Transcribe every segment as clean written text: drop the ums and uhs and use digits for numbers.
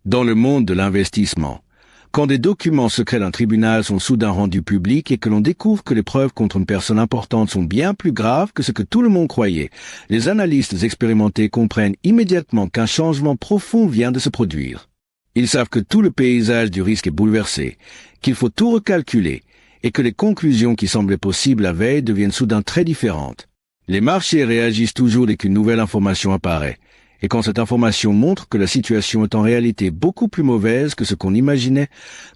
Dans le monde de l'investissement, quand des documents secrets d'un tribunal sont soudain rendus publics et que l'on découvre que les preuves contre une personne importante sont bien plus graves que ce que tout le monde croyait, les analystes expérimentés comprennent immédiatement qu'un changement profond vient de se produire. Ils savent que tout le paysage du risque est bouleversé, qu'il faut tout recalculer et que les conclusions qui semblaient possibles la veille deviennent soudain très différentes. Les marchés réagissent toujours dès qu'une nouvelle information apparaît. Et quand cette information montre que la situation est en réalité beaucoup plus mauvaise que ce qu'on imaginait,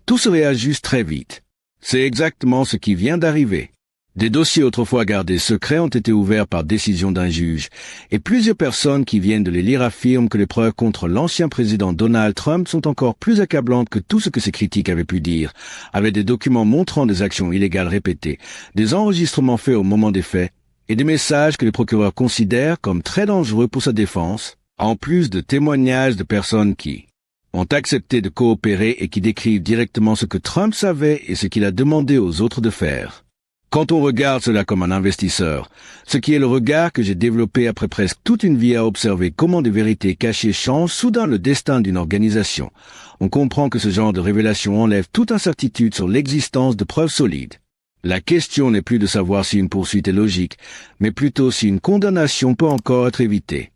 tout se réajuste très vite. C'est exactement ce qui vient d'arriver. Des dossiers autrefois gardés secrets ont été ouverts par décision d'un juge, et plusieurs personnes qui viennent de les lire affirment que les preuves contre l'ancien président Donald Trump sont encore plus accablantes que tout ce que ses critiques avaient pu dire, avec des documents montrant des actions illégales répétées, des enregistrements faits au moment des faits, et des messages que les procureurs considèrent comme très dangereux pour sa défense, en plus de témoignages de personnes qui ont accepté de coopérer et qui décrivent directement ce que Trump savait et ce qu'il a demandé aux autres de faire. Quand on regarde cela comme un investisseur, ce qui est le regard que j'ai développé après presque toute une vie à observer comment des vérités cachées changent soudain le destin d'une organisation, on comprend que ce genre de révélation enlève toute incertitude sur l'existence de preuves solides. La question n'est plus de savoir si une poursuite est logique, mais plutôt si une condamnation peut encore être évitée.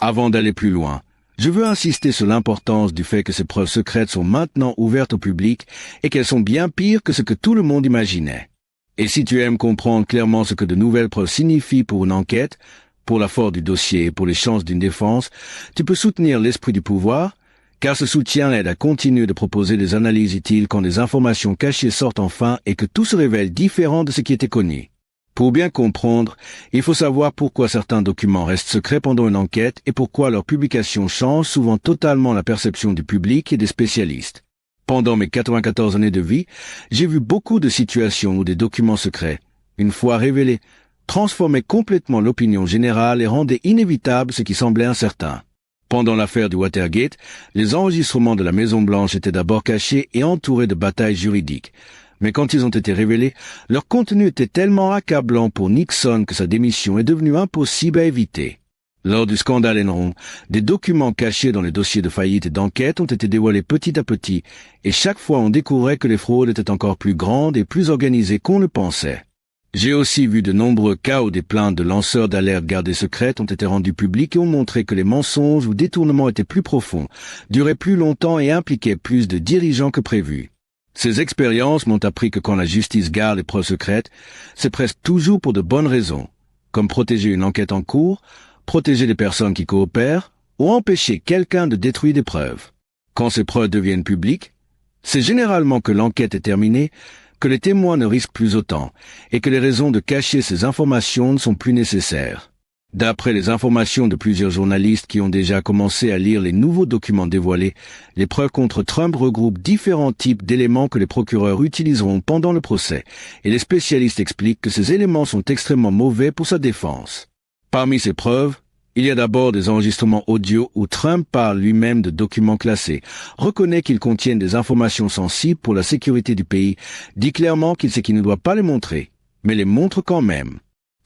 Avant d'aller plus loin, je veux insister sur l'importance du fait que ces preuves secrètes sont maintenant ouvertes au public et qu'elles sont bien pires que ce que tout le monde imaginait. Et si tu aimes comprendre clairement ce que de nouvelles preuves signifient pour une enquête, pour la force du dossier et pour les chances d'une défense, tu peux soutenir l'esprit du pouvoir, car ce soutien aide à continuer de proposer des analyses utiles quand des informations cachées sortent enfin et que tout se révèle différent de ce qui était connu. Pour bien comprendre, il faut savoir pourquoi certains documents restent secrets pendant une enquête et pourquoi leur publication change souvent totalement la perception du public et des spécialistes. Pendant mes 94 années de vie, j'ai vu beaucoup de situations où des documents secrets, une fois révélés, transformaient complètement l'opinion générale et rendaient inévitable ce qui semblait incertain. Pendant l'affaire du Watergate, les enregistrements de la Maison-Blanche étaient d'abord cachés et entourés de batailles juridiques. Mais quand ils ont été révélés, leur contenu était tellement accablant pour Nixon que sa démission est devenue impossible à éviter. Lors du scandale Enron, des documents cachés dans les dossiers de faillite et d'enquête ont été dévoilés petit à petit, et chaque fois on découvrait que les fraudes étaient encore plus grandes et plus organisées qu'on le pensait. J'ai aussi vu de nombreux cas où des plaintes de lanceurs d'alerte gardées secrètes ont été rendues publiques et ont montré que les mensonges ou détournements étaient plus profonds, duraient plus longtemps et impliquaient plus de dirigeants que prévu. Ces expériences m'ont appris que quand la justice garde les preuves secrètes, c'est presque toujours pour de bonnes raisons, comme protéger une enquête en cours, protéger les personnes qui coopèrent, ou empêcher quelqu'un de détruire des preuves. Quand ces preuves deviennent publiques, c'est généralement que l'enquête est terminée, que les témoins ne risquent plus autant, et que les raisons de cacher ces informations ne sont plus nécessaires. D'après les informations de plusieurs journalistes qui ont déjà commencé à lire les nouveaux documents dévoilés, les preuves contre Trump regroupent différents types d'éléments que les procureurs utiliseront pendant le procès, et les spécialistes expliquent que ces éléments sont extrêmement mauvais pour sa défense. Parmi ces preuves, il y a d'abord des enregistrements audio où Trump parle lui-même de documents classés, reconnaît qu'ils contiennent des informations sensibles pour la sécurité du pays, dit clairement qu'il sait qu'il ne doit pas les montrer, mais les montre quand même.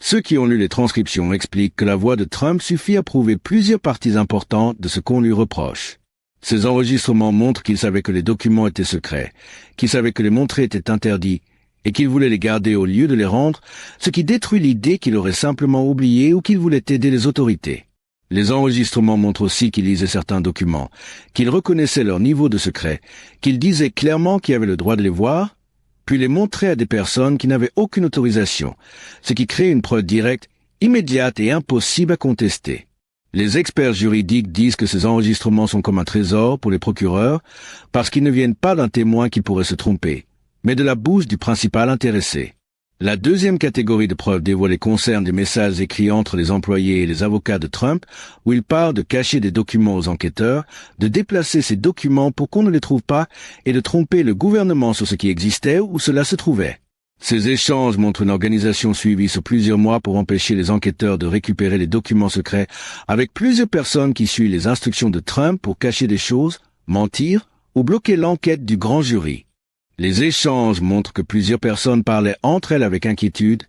Ceux qui ont lu les transcriptions expliquent que la voix de Trump suffit à prouver plusieurs parties importantes de ce qu'on lui reproche. Ces enregistrements montrent qu'il savait que les documents étaient secrets, qu'il savait que les montrer étaient interdits, et qu'il voulait les garder au lieu de les rendre, ce qui détruit l'idée qu'il aurait simplement oublié ou qu'il voulait aider les autorités. Les enregistrements montrent aussi qu'il lisait certains documents, qu'il reconnaissait leur niveau de secret, qu'il disait clairement qu'il avait le droit de les voir, puis les montrait à des personnes qui n'avaient aucune autorisation, ce qui crée une preuve directe, immédiate et impossible à contester. Les experts juridiques disent que ces enregistrements sont comme un trésor pour les procureurs parce qu'ils ne viennent pas d'un témoin qui pourrait se tromper, mais de la bouche du principal intéressé. La deuxième catégorie de preuves dévoilées concerne des messages écrits entre les employés et les avocats de Trump, où il parle de cacher des documents aux enquêteurs, de déplacer ces documents pour qu'on ne les trouve pas et de tromper le gouvernement sur ce qui existait ou cela se trouvait. Ces échanges montrent une organisation suivie sur plusieurs mois pour empêcher les enquêteurs de récupérer les documents secrets, avec plusieurs personnes qui suivent les instructions de Trump pour cacher des choses, mentir ou bloquer l'enquête du grand jury. Les échanges montrent que plusieurs personnes parlaient entre elles avec inquiétude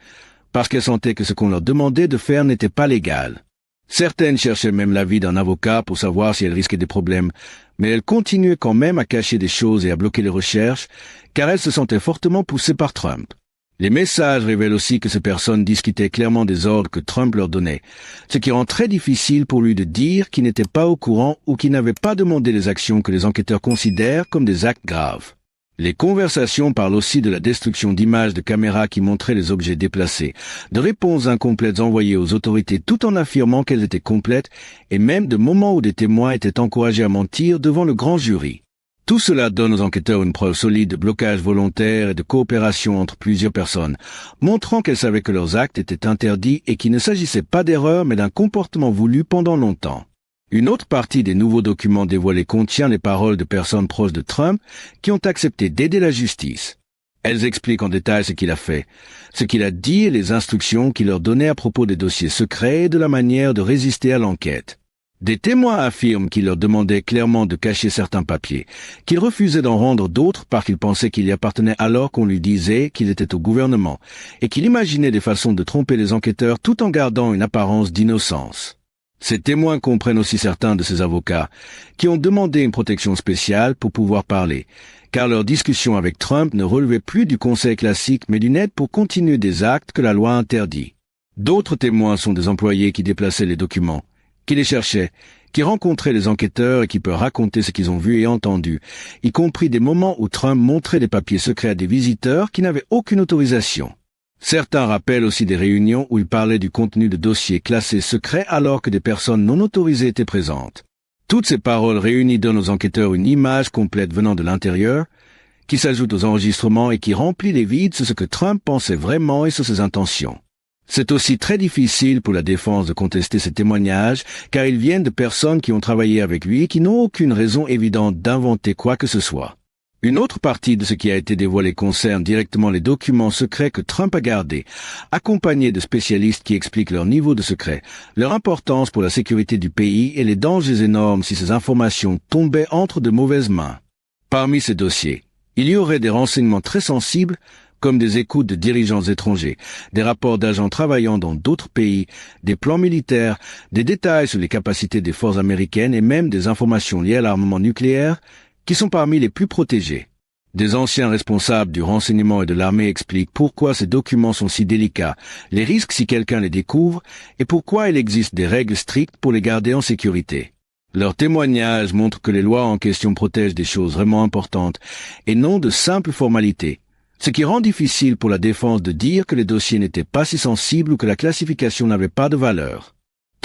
parce qu'elles sentaient que ce qu'on leur demandait de faire n'était pas légal. Certaines cherchaient même l'avis d'un avocat pour savoir si elles risquaient des problèmes, mais elles continuaient quand même à cacher des choses et à bloquer les recherches, car elles se sentaient fortement poussées par Trump. Les messages révèlent aussi que ces personnes discutaient clairement des ordres que Trump leur donnait, ce qui rend très difficile pour lui de dire qu'il n'était pas au courant ou qu'il n'avait pas demandé les actions que les enquêteurs considèrent comme des actes graves. Les conversations parlent aussi de la destruction d'images de caméras qui montraient les objets déplacés, de réponses incomplètes envoyées aux autorités tout en affirmant qu'elles étaient complètes, et même de moments où des témoins étaient encouragés à mentir devant le grand jury. Tout cela donne aux enquêteurs une preuve solide de blocage volontaire et de coopération entre plusieurs personnes, montrant qu'elles savaient que leurs actes étaient interdits et qu'il ne s'agissait pas d'erreur mais d'un comportement voulu pendant longtemps. Une autre partie des nouveaux documents dévoilés contient les paroles de personnes proches de Trump qui ont accepté d'aider la justice. Elles expliquent en détail ce qu'il a fait, ce qu'il a dit et les instructions qu'il leur donnait à propos des dossiers secrets et de la manière de résister à l'enquête. Des témoins affirment qu'il leur demandait clairement de cacher certains papiers, qu'il refusait d'en rendre d'autres parce qu'il pensait qu'il y appartenait alors qu'on lui disait qu'il était au gouvernement, et qu'il imaginait des façons de tromper les enquêteurs tout en gardant une apparence d'innocence. Ces témoins comprennent aussi certains de ces avocats, qui ont demandé une protection spéciale pour pouvoir parler, car leur discussion avec Trump ne relevait plus du conseil classique mais d'une aide pour continuer des actes que la loi interdit. D'autres témoins sont des employés qui déplaçaient les documents, qui les cherchaient, qui rencontraient les enquêteurs et qui peuvent raconter ce qu'ils ont vu et entendu, y compris des moments où Trump montrait des papiers secrets à des visiteurs qui n'avaient aucune autorisation. Certains rappellent aussi des réunions où il parlait du contenu de dossiers classés secrets alors que des personnes non autorisées étaient présentes. Toutes ces paroles réunies donnent aux enquêteurs une image complète venant de l'intérieur, qui s'ajoute aux enregistrements et qui remplit les vides sur ce que Trump pensait vraiment et sur ses intentions. C'est aussi très difficile pour la défense de contester ces témoignages, car ils viennent de personnes qui ont travaillé avec lui et qui n'ont aucune raison évidente d'inventer quoi que ce soit. Une autre partie de ce qui a été dévoilé concerne directement les documents secrets que Trump a gardés, accompagnés de spécialistes qui expliquent leur niveau de secret, leur importance pour la sécurité du pays et les dangers énormes si ces informations tombaient entre de mauvaises mains. Parmi ces dossiers, il y aurait des renseignements très sensibles, comme des écoutes de dirigeants étrangers, des rapports d'agents travaillant dans d'autres pays, des plans militaires, des détails sur les capacités des forces américaines et même des informations liées à l'armement nucléaire, qui sont parmi les plus protégés. Des anciens responsables du renseignement et de l'armée expliquent pourquoi ces documents sont si délicats, les risques si quelqu'un les découvre, et pourquoi il existe des règles strictes pour les garder en sécurité. Leurs témoignages montrent que les lois en question protègent des choses vraiment importantes, et non de simples formalités, ce qui rend difficile pour la défense de dire que les dossiers n'étaient pas si sensibles ou que la classification n'avait pas de valeur.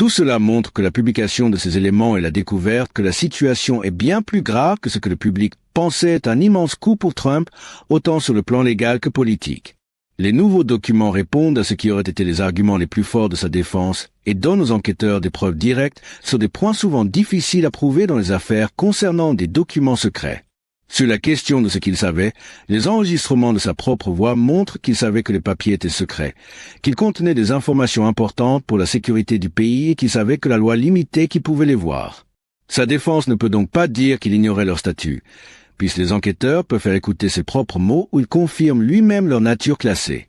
Tout cela montre que la publication de ces éléments et la découverte que la situation est bien plus grave que ce que le public pensait est un immense coup pour Trump, autant sur le plan légal que politique. Les nouveaux documents répondent à ce qui aurait été les arguments les plus forts de sa défense et donnent aux enquêteurs des preuves directes sur des points souvent difficiles à prouver dans les affaires concernant des documents secrets. Sur la question de ce qu'il savait, les enregistrements de sa propre voix montrent qu'il savait que les papiers étaient secrets, qu'ils contenaient des informations importantes pour la sécurité du pays et qu'il savait que la loi limitait qui pouvait les voir. Sa défense ne peut donc pas dire qu'il ignorait leur statut, puisque les enquêteurs peuvent faire écouter ses propres mots où il confirme lui-même leur nature classée.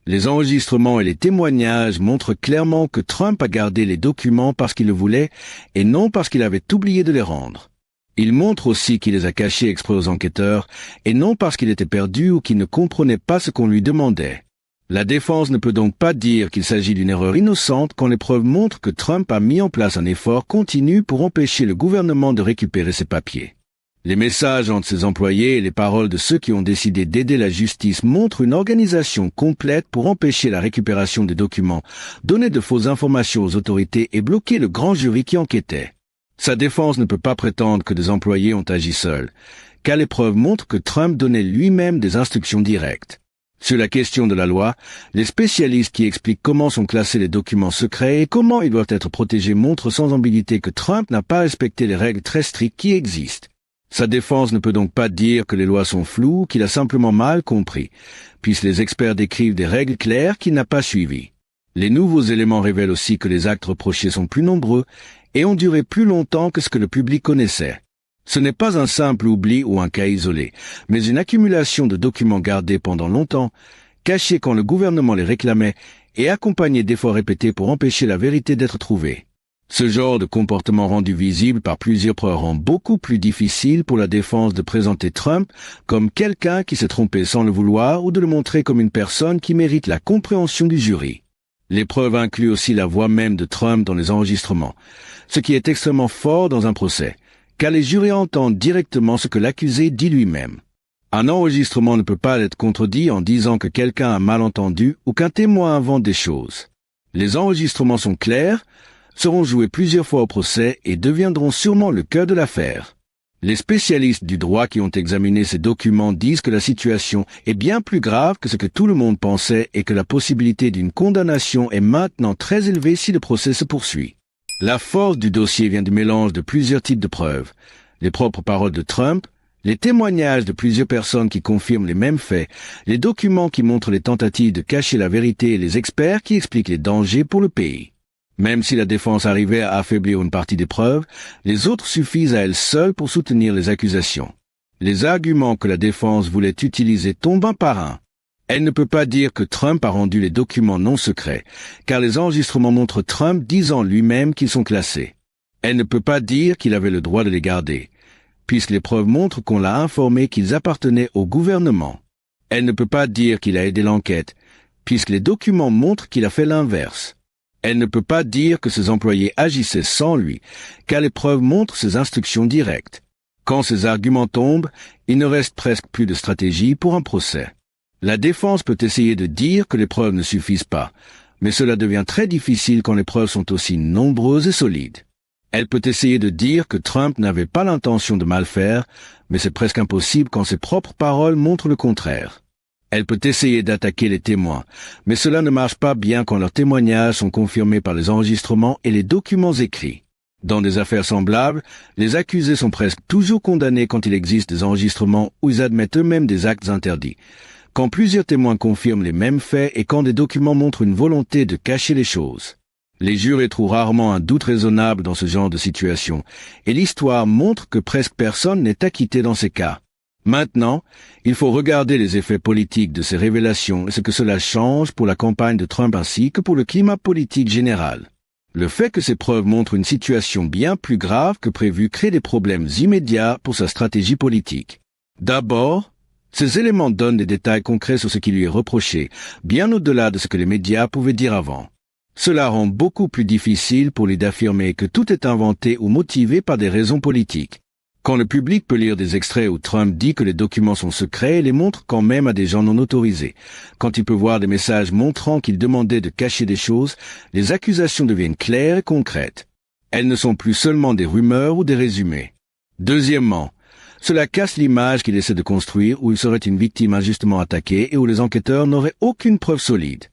Les enregistrements et les témoignages montrent clairement que Trump a gardé les documents parce qu'il le voulait et non parce qu'il avait oublié de les rendre. Il montre aussi qu'il les a cachés exprès aux enquêteurs, et non parce qu'il était perdu ou qu'il ne comprenait pas ce qu'on lui demandait. La défense ne peut donc pas dire qu'il s'agit d'une erreur innocente quand les preuves montrent que Trump a mis en place un effort continu pour empêcher le gouvernement de récupérer ses papiers. Les messages entre ses employés et les paroles de ceux qui ont décidé d'aider la justice montrent une organisation complète pour empêcher la récupération des documents, donner de fausses informations aux autorités et bloquer le grand jury qui enquêtait. Sa défense ne peut pas prétendre que des employés ont agi seuls, car les preuves montrent que Trump donnait lui-même des instructions directes. Sur la question de la loi, les spécialistes qui expliquent comment sont classés les documents secrets et comment ils doivent être protégés montrent sans ambiguïté que Trump n'a pas respecté les règles très strictes qui existent. Sa défense ne peut donc pas dire que les lois sont floues ou qu'il a simplement mal compris, puisque les experts décrivent des règles claires qu'il n'a pas suivies. Les nouveaux éléments révèlent aussi que les actes reprochés sont plus nombreux et ont duré plus longtemps que ce que le public connaissait. Ce n'est pas un simple oubli ou un cas isolé, mais une accumulation de documents gardés pendant longtemps, cachés quand le gouvernement les réclamait et accompagnés d'efforts répétés pour empêcher la vérité d'être trouvée. Ce genre de comportement rendu visible par plusieurs preuves rend beaucoup plus difficile pour la défense de présenter Trump comme quelqu'un qui s'est trompé sans le vouloir ou de le montrer comme une personne qui mérite la compréhension du jury. Les preuves incluent aussi la voix même de Trump dans les enregistrements, ce qui est extrêmement fort dans un procès, car les jurys entendent directement ce que l'accusé dit lui-même. Un enregistrement ne peut pas être contredit en disant que quelqu'un a mal entendu ou qu'un témoin invente des choses. Les enregistrements sont clairs, seront joués plusieurs fois au procès et deviendront sûrement le cœur de l'affaire. Les spécialistes du droit qui ont examiné ces documents disent que la situation est bien plus grave que ce que tout le monde pensait et que la possibilité d'une condamnation est maintenant très élevée si le procès se poursuit. La force du dossier vient du mélange de plusieurs types de preuves. Les propres paroles de Trump, les témoignages de plusieurs personnes qui confirment les mêmes faits, les documents qui montrent les tentatives de cacher la vérité et les experts qui expliquent les dangers pour le pays. Même si la défense arrivait à affaiblir une partie des preuves, les autres suffisent à elles seules pour soutenir les accusations. Les arguments que la défense voulait utiliser tombent un par un. Elle ne peut pas dire que Trump a rendu les documents non secrets, car les enregistrements montrent Trump disant lui-même qu'ils sont classés. Elle ne peut pas dire qu'il avait le droit de les garder, puisque les preuves montrent qu'on l'a informé qu'ils appartenaient au gouvernement. Elle ne peut pas dire qu'il a aidé l'enquête, puisque les documents montrent qu'il a fait l'inverse. Elle ne peut pas dire que ses employés agissaient sans lui, car les preuves montrent ses instructions directes. Quand ces arguments tombent, il ne reste presque plus de stratégie pour un procès. La défense peut essayer de dire que les preuves ne suffisent pas, mais cela devient très difficile quand les preuves sont aussi nombreuses et solides. Elle peut essayer de dire que Trump n'avait pas l'intention de mal faire, mais c'est presque impossible quand ses propres paroles montrent le contraire. Elle peut essayer d'attaquer les témoins, mais cela ne marche pas bien quand leurs témoignages sont confirmés par les enregistrements et les documents écrits. Dans des affaires semblables, les accusés sont presque toujours condamnés quand il existe des enregistrements où ils admettent eux-mêmes des actes interdits, quand plusieurs témoins confirment les mêmes faits et quand des documents montrent une volonté de cacher les choses. Les jurés trouvent rarement un doute raisonnable dans ce genre de situation, et l'histoire montre que presque personne n'est acquitté dans ces cas. Maintenant, il faut regarder les effets politiques de ces révélations et ce que cela change pour la campagne de Trump ainsi que pour le climat politique général. Le fait que ces preuves montrent une situation bien plus grave que prévu crée des problèmes immédiats pour sa stratégie politique. D'abord, ces éléments donnent des détails concrets sur ce qui lui est reproché, bien au-delà de ce que les médias pouvaient dire avant. Cela rend beaucoup plus difficile pour lui d'affirmer que tout est inventé ou motivé par des raisons politiques. Quand le public peut lire des extraits où Trump dit que les documents sont secrets et les montre quand même à des gens non autorisés, quand il peut voir des messages montrant qu'il demandait de cacher des choses, les accusations deviennent claires et concrètes. Elles ne sont plus seulement des rumeurs ou des résumés. Deuxièmement, cela casse l'image qu'il essaie de construire où il serait une victime injustement attaquée et où les enquêteurs n'auraient aucune preuve solide.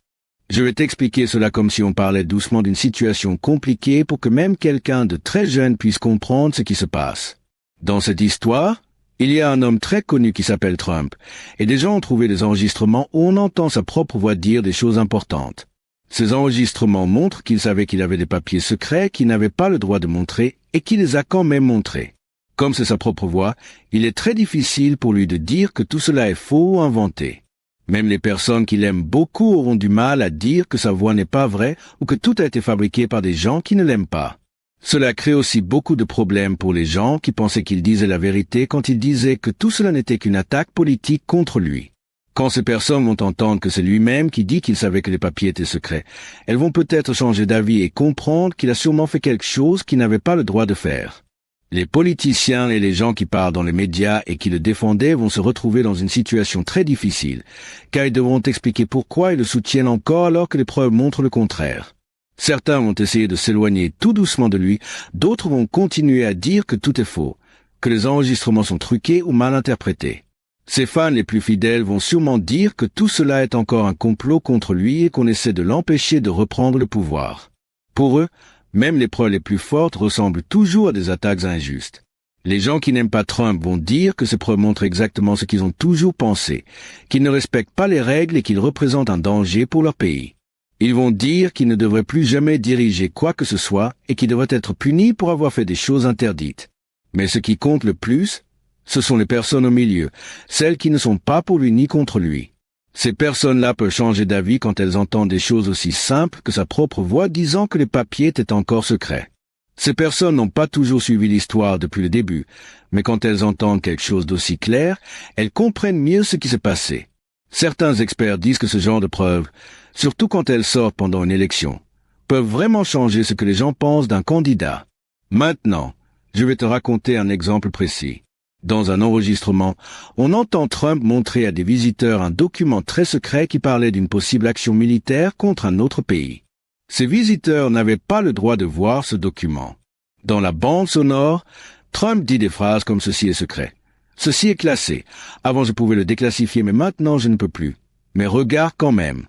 Je vais t'expliquer cela comme si on parlait doucement d'une situation compliquée pour que même quelqu'un de très jeune puisse comprendre ce qui se passe. Dans cette histoire, il y a un homme très connu qui s'appelle Trump, et des gens ont trouvé des enregistrements où on entend sa propre voix dire des choses importantes. Ces enregistrements montrent qu'il savait qu'il avait des papiers secrets qu'il n'avait pas le droit de montrer et qu'il les a quand même montrés. Comme c'est sa propre voix, il est très difficile pour lui de dire que tout cela est faux ou inventé. Même les personnes qui l'aiment beaucoup auront du mal à dire que sa voix n'est pas vraie ou que tout a été fabriqué par des gens qui ne l'aiment pas. Cela crée aussi beaucoup de problèmes pour les gens qui pensaient qu'il disait la vérité quand il disait que tout cela n'était qu'une attaque politique contre lui. Quand ces personnes vont entendre que c'est lui-même qui dit qu'il savait que les papiers étaient secrets, elles vont peut-être changer d'avis et comprendre qu'il a sûrement fait quelque chose qu'il n'avait pas le droit de faire. Les politiciens et les gens qui parlent dans les médias et qui le défendaient vont se retrouver dans une situation très difficile, car ils devront expliquer pourquoi ils le soutiennent encore alors que les preuves montrent le contraire. Certains vont essayer de s'éloigner tout doucement de lui, d'autres vont continuer à dire que tout est faux, que les enregistrements sont truqués ou mal interprétés. Ses fans les plus fidèles vont sûrement dire que tout cela est encore un complot contre lui et qu'on essaie de l'empêcher de reprendre le pouvoir. Pour eux, même les preuves les plus fortes ressemblent toujours à des attaques injustes. Les gens qui n'aiment pas Trump vont dire que ces preuves montrent exactement ce qu'ils ont toujours pensé, qu'il ne respecte pas les règles et qu'il représente un danger pour leur pays. Ils vont dire qu'il ne devrait plus jamais diriger quoi que ce soit et qu'il devrait être puni pour avoir fait des choses interdites. Mais ce qui compte le plus, ce sont les personnes au milieu, celles qui ne sont pas pour lui ni contre lui. Ces personnes-là peuvent changer d'avis quand elles entendent des choses aussi simples que sa propre voix disant que les papiers étaient encore secrets. Ces personnes n'ont pas toujours suivi l'histoire depuis le début, mais quand elles entendent quelque chose d'aussi clair, elles comprennent mieux ce qui s'est passé. Certains experts disent que ce genre de preuves, surtout quand elles sortent pendant une élection, peuvent vraiment changer ce que les gens pensent d'un candidat. Maintenant, je vais te raconter un exemple précis. Dans un enregistrement, on entend Trump montrer à des visiteurs un document très secret qui parlait d'une possible action militaire contre un autre pays. Ces visiteurs n'avaient pas le droit de voir ce document. Dans la bande sonore, Trump dit des phrases comme « Ceci est secret ». Ceci est classé. Avant je pouvais le déclassifier, mais maintenant je ne peux plus. Mais regarde quand même.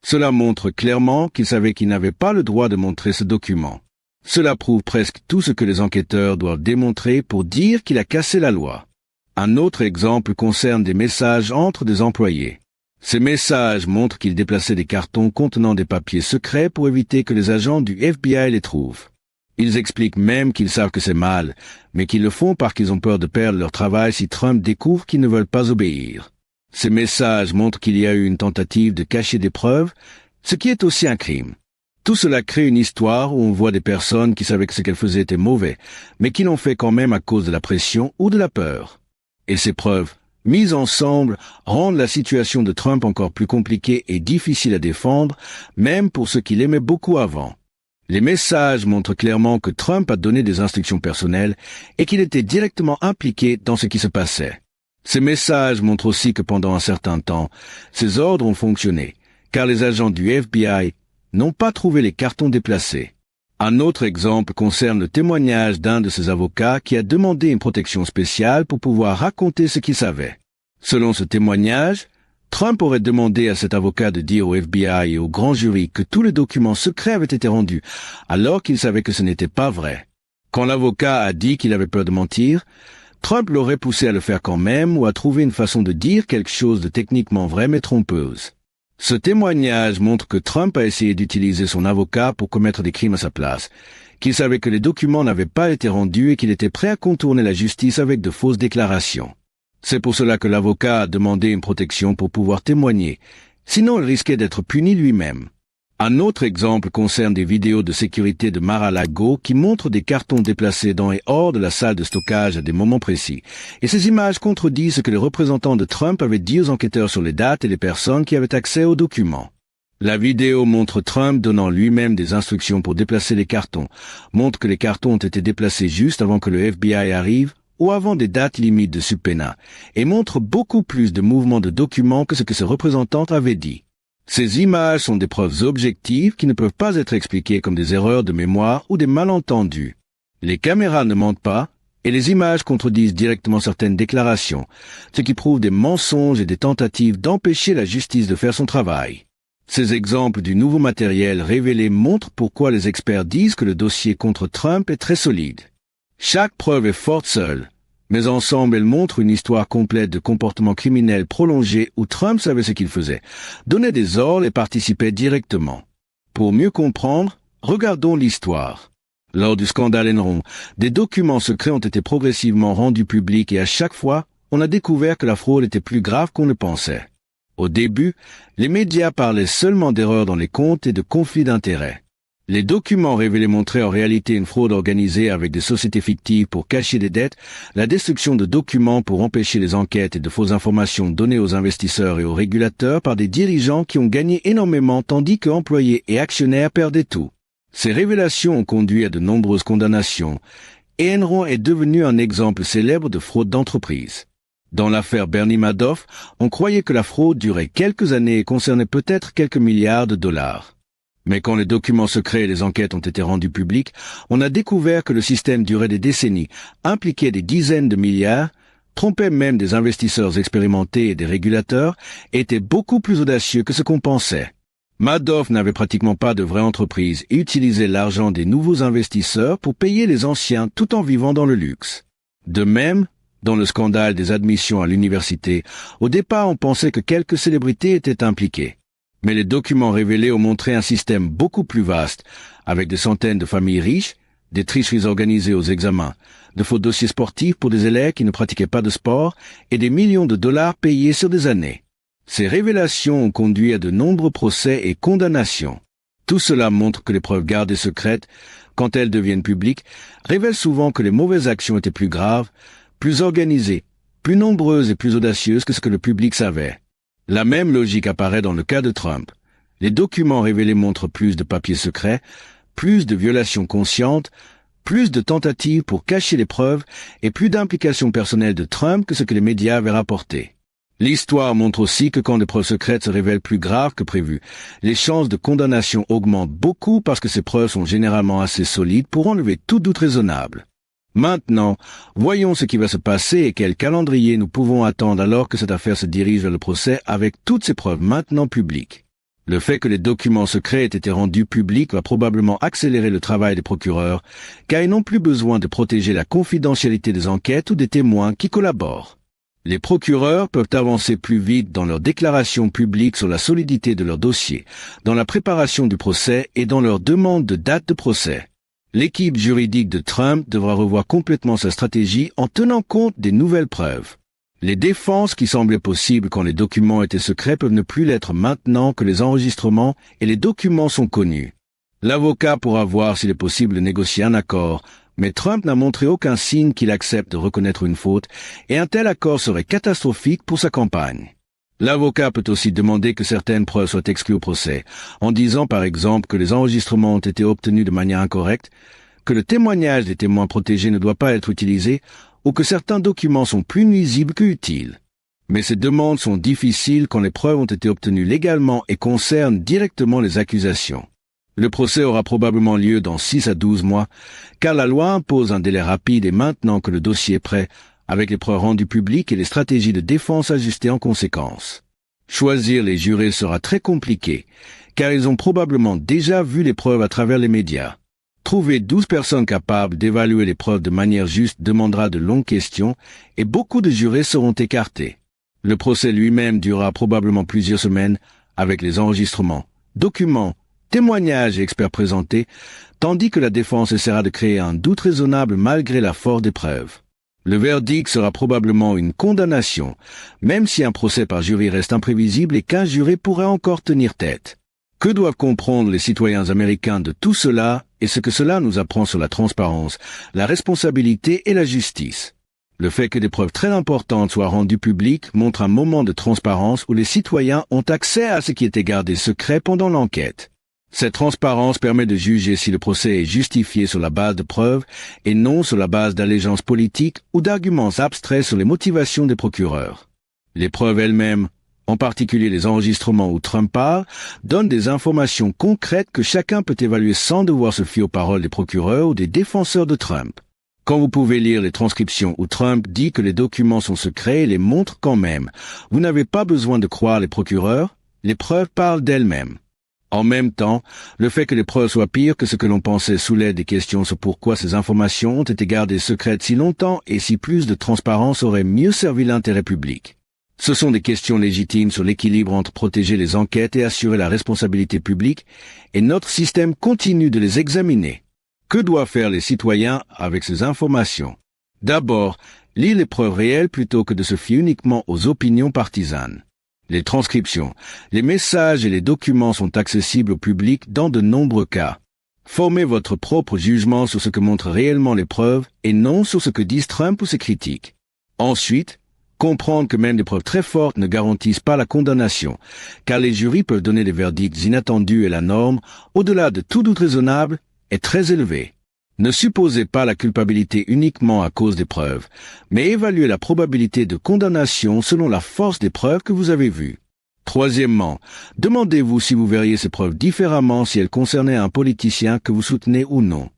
Cela montre clairement qu'il savait qu'il n'avait pas le droit de montrer ce document. Cela prouve presque tout ce que les enquêteurs doivent démontrer pour dire qu'il a cassé la loi. Un autre exemple concerne des messages entre des employés. Ces messages montrent qu'il déplaçait des cartons contenant des papiers secrets pour éviter que les agents du FBI les trouvent. Ils expliquent même qu'ils savent que c'est mal, mais qu'ils le font parce qu'ils ont peur de perdre leur travail si Trump découvre qu'ils ne veulent pas obéir. Ces messages montrent qu'il y a eu une tentative de cacher des preuves, ce qui est aussi un crime. Tout cela crée une histoire où on voit des personnes qui savaient que ce qu'elles faisaient était mauvais, mais qui l'ont fait quand même à cause de la pression ou de la peur. Et ces preuves, mises ensemble, rendent la situation de Trump encore plus compliquée et difficile à défendre, même pour ceux qui l'aimaient beaucoup avant. Les messages montrent clairement que Trump a donné des instructions personnelles et qu'il était directement impliqué dans ce qui se passait. Ces messages montrent aussi que pendant un certain temps, ces ordres ont fonctionné, car les agents du FBI n'ont pas trouvé les cartons déplacés. Un autre exemple concerne le témoignage d'un de ses avocats qui a demandé une protection spéciale pour pouvoir raconter ce qu'il savait. Selon ce témoignage, Trump aurait demandé à cet avocat de dire au FBI et au grand jury que tous les documents secrets avaient été rendus, alors qu'il savait que ce n'était pas vrai. Quand l'avocat a dit qu'il avait peur de mentir, Trump l'aurait poussé à le faire quand même ou à trouver une façon de dire quelque chose de techniquement vrai mais trompeuse. Ce témoignage montre que Trump a essayé d'utiliser son avocat pour commettre des crimes à sa place, qu'il savait que les documents n'avaient pas été rendus et qu'il était prêt à contourner la justice avec de fausses déclarations. C'est pour cela que l'avocat a demandé une protection pour pouvoir témoigner, sinon il risquait d'être puni lui-même. Un autre exemple concerne des vidéos de sécurité de Mar-a-Lago qui montrent des cartons déplacés dans et hors de la salle de stockage à des moments précis. Et ces images contredisent ce que les représentants de Trump avaient dit aux enquêteurs sur les dates et les personnes qui avaient accès aux documents. La vidéo montre Trump donnant lui-même des instructions pour déplacer les cartons, montre que les cartons ont été déplacés juste avant que le FBI arrive ou avant des dates limites de subpoena, et montre beaucoup plus de mouvements de documents que ce que ses représentants avaient dit. Ces images sont des preuves objectives qui ne peuvent pas être expliquées comme des erreurs de mémoire ou des malentendus. Les caméras ne mentent pas, et les images contredisent directement certaines déclarations, ce qui prouve des mensonges et des tentatives d'empêcher la justice de faire son travail. Ces exemples du nouveau matériel révélé montrent pourquoi les experts disent que le dossier contre Trump est très solide. Chaque preuve est forte seule, mais ensemble elles montrent une histoire complète de comportements criminels prolongés où Trump savait ce qu'il faisait, donnait des ordres et participait directement. Pour mieux comprendre, regardons l'histoire. Lors du scandale Enron, des documents secrets ont été progressivement rendus publics et à chaque fois, on a découvert que la fraude était plus grave qu'on ne pensait. Au début, les médias parlaient seulement d'erreurs dans les comptes et de conflits d'intérêts. Les documents révélés montraient en réalité une fraude organisée avec des sociétés fictives pour cacher des dettes, la destruction de documents pour empêcher les enquêtes et de fausses informations données aux investisseurs et aux régulateurs par des dirigeants qui ont gagné énormément tandis que employés et actionnaires perdaient tout. Ces révélations ont conduit à de nombreuses condamnations, et Enron est devenu un exemple célèbre de fraude d'entreprise. Dans l'affaire Bernie Madoff, on croyait que la fraude durait quelques années et concernait peut-être quelques milliards de dollars. Mais quand les documents secrets et les enquêtes ont été rendus publics, on a découvert que le système durait des décennies, impliquait des dizaines de milliards, trompait même des investisseurs expérimentés et des régulateurs, et était beaucoup plus audacieux que ce qu'on pensait. Madoff n'avait pratiquement pas de vraie entreprise et utilisait l'argent des nouveaux investisseurs pour payer les anciens tout en vivant dans le luxe. De même, dans le scandale des admissions à l'université, au départ on pensait que quelques célébrités étaient impliquées. Mais les documents révélés ont montré un système beaucoup plus vaste, avec des centaines de familles riches, des tricheries organisées aux examens, de faux dossiers sportifs pour des élèves qui ne pratiquaient pas de sport et des millions de dollars payés sur des années. Ces révélations ont conduit à de nombreux procès et condamnations. Tout cela montre que les preuves gardées secrètes quand elles deviennent publiques, révèlent souvent que les mauvaises actions étaient plus graves, plus organisées, plus nombreuses et plus audacieuses que ce que le public savait. La même logique apparaît dans le cas de Trump. Les documents révélés montrent plus de papiers secrets, plus de violations conscientes, plus de tentatives pour cacher les preuves et plus d'implications personnelles de Trump que ce que les médias avaient rapporté. L'histoire montre aussi que quand des preuves secrètes se révèlent plus graves que prévu, les chances de condamnation augmentent beaucoup parce que ces preuves sont généralement assez solides pour enlever tout doute raisonnable. Maintenant, voyons ce qui va se passer et quel calendrier nous pouvons attendre alors que cette affaire se dirige vers le procès avec toutes ces preuves maintenant publiques. Le fait que les documents secrets aient été rendus publics va probablement accélérer le travail des procureurs, car ils n'ont plus besoin de protéger la confidentialité des enquêtes ou des témoins qui collaborent. Les procureurs peuvent avancer plus vite dans leurs déclarations publiques sur la solidité de leur dossier, dans la préparation du procès et dans leur demande de date de procès. L'équipe juridique de Trump devra revoir complètement sa stratégie en tenant compte des nouvelles preuves. Les défenses qui semblaient possibles quand les documents étaient secrets peuvent ne plus l'être maintenant que les enregistrements et les documents sont connus. L'avocat pourra voir s'il est possible de négocier un accord, mais Trump n'a montré aucun signe qu'il accepte de reconnaître une faute, et un tel accord serait catastrophique pour sa campagne. L'avocat peut aussi demander que certaines preuves soient exclues au procès, en disant par exemple que les enregistrements ont été obtenus de manière incorrecte, que le témoignage des témoins protégés ne doit pas être utilisé, ou que certains documents sont plus nuisibles que utiles. Mais ces demandes sont difficiles quand les preuves ont été obtenues légalement et concernent directement les accusations. Le procès aura probablement lieu dans 6 à 12 mois, car la loi impose un délai rapide et maintenant que le dossier est prêt, avec les preuves rendues publiques et les stratégies de défense ajustées en conséquence. Choisir les jurés sera très compliqué, car ils ont probablement déjà vu les preuves à travers les médias. Trouver 12 personnes capables d'évaluer les preuves de manière juste demandera de longues questions et beaucoup de jurés seront écartés. Le procès lui-même durera probablement plusieurs semaines avec les enregistrements, documents, témoignages et experts présentés, tandis que la défense essaiera de créer un doute raisonnable malgré la force des preuves. Le verdict sera probablement une condamnation, même si un procès par jury reste imprévisible et qu'un juré pourrait encore tenir tête. Que doivent comprendre les citoyens américains de tout cela et ce que cela nous apprend sur la transparence, la responsabilité et la justice? Le fait que des preuves très importantes soient rendues publiques montre un moment de transparence où les citoyens ont accès à ce qui était gardé secret pendant l'enquête. Cette transparence permet de juger si le procès est justifié sur la base de preuves et non sur la base d'allégeances politiques ou d'arguments abstraits sur les motivations des procureurs. Les preuves elles-mêmes, en particulier les enregistrements où Trump parle, donnent des informations concrètes que chacun peut évaluer sans devoir se fier aux paroles des procureurs ou des défenseurs de Trump. Quand vous pouvez lire les transcriptions où Trump dit que les documents sont secrets et les montre quand même, vous n'avez pas besoin de croire les procureurs, les preuves parlent d'elles-mêmes. En même temps, le fait que les preuves soient pires que ce que l'on pensait soulève des questions sur pourquoi ces informations ont été gardées secrètes si longtemps et si plus de transparence aurait mieux servi l'intérêt public. Ce sont des questions légitimes sur l'équilibre entre protéger les enquêtes et assurer la responsabilité publique, et notre système continue de les examiner. Que doivent faire les citoyens avec ces informations? D'abord, lire les preuves réelles plutôt que de se fier uniquement aux opinions partisanes. Les transcriptions, les messages et les documents sont accessibles au public dans de nombreux cas. Formez votre propre jugement sur ce que montrent réellement les preuves et non sur ce que disent Trump ou ses critiques. Ensuite, comprendre que même des preuves très fortes ne garantissent pas la condamnation, car les jurys peuvent donner des verdicts inattendus et la norme, au-delà de tout doute raisonnable, est très élevée. Ne supposez pas la culpabilité uniquement à cause des preuves, mais évaluez la probabilité de condamnation selon la force des preuves que vous avez vues. Troisièmement, demandez-vous si vous verriez ces preuves différemment si elles concernaient un politicien que vous soutenez ou non.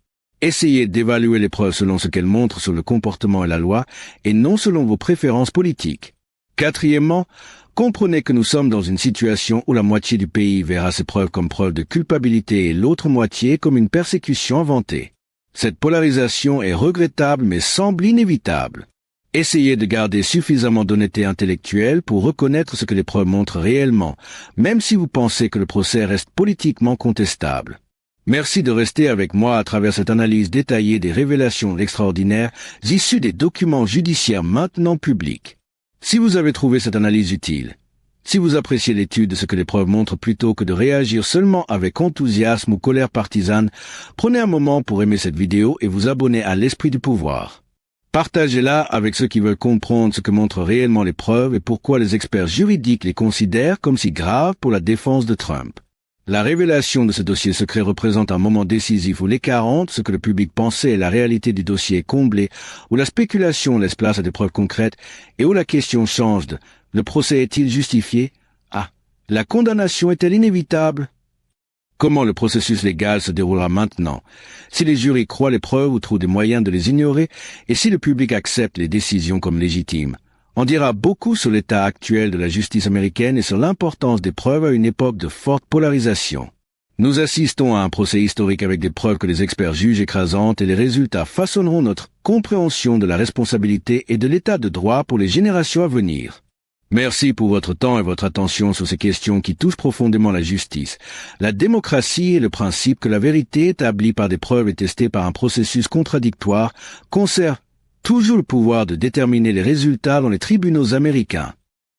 Essayez d'évaluer les preuves selon ce qu'elles montrent sur le comportement et la loi, et non selon vos préférences politiques. Quatrièmement, comprenez que nous sommes dans une situation où la moitié du pays verra ces preuves comme preuve de culpabilité et l'autre moitié comme une persécution inventée. Cette polarisation est regrettable mais semble inévitable. Essayez de garder suffisamment d'honnêteté intellectuelle pour reconnaître ce que les preuves montrent réellement, même si vous pensez que le procès reste politiquement contestable. Merci de rester avec moi à travers cette analyse détaillée des révélations extraordinaires issues des documents judiciaires maintenant publics. Si vous avez trouvé cette analyse utile, Si vous appréciez l'étude de ce que les preuves montrent plutôt que de réagir seulement avec enthousiasme ou colère partisane, prenez un moment pour aimer cette vidéo et vous abonner à l'Esprit du pouvoir. Partagez-la avec ceux qui veulent comprendre ce que montrent réellement les preuves et pourquoi les experts juridiques les considèrent comme si graves pour la défense de Trump. La révélation de ce dossier secret représente un moment décisif où l'écart entre ce que le public pensait et la réalité du dossier est comblé, où la spéculation laisse place à des preuves concrètes et où la question change de « le procès est-il justifié ?» à « la condamnation est-elle inévitable ?» Comment le processus légal se déroulera maintenant? Si les jurys croient les preuves ou trouvent des moyens de les ignorer, et si le public accepte les décisions comme légitimes? On dira beaucoup sur l'état actuel de la justice américaine et sur l'importance des preuves à une époque de forte polarisation. Nous assistons à un procès historique avec des preuves que les experts jugent écrasantes et les résultats façonneront notre compréhension de la responsabilité et de l'état de droit pour les générations à venir. Merci pour votre temps et votre attention sur ces questions qui touchent profondément la justice. La démocratie est le principe que la vérité établie par des preuves et testée par un processus contradictoire conserve toujours le pouvoir de déterminer les résultats dans les tribunaux américains.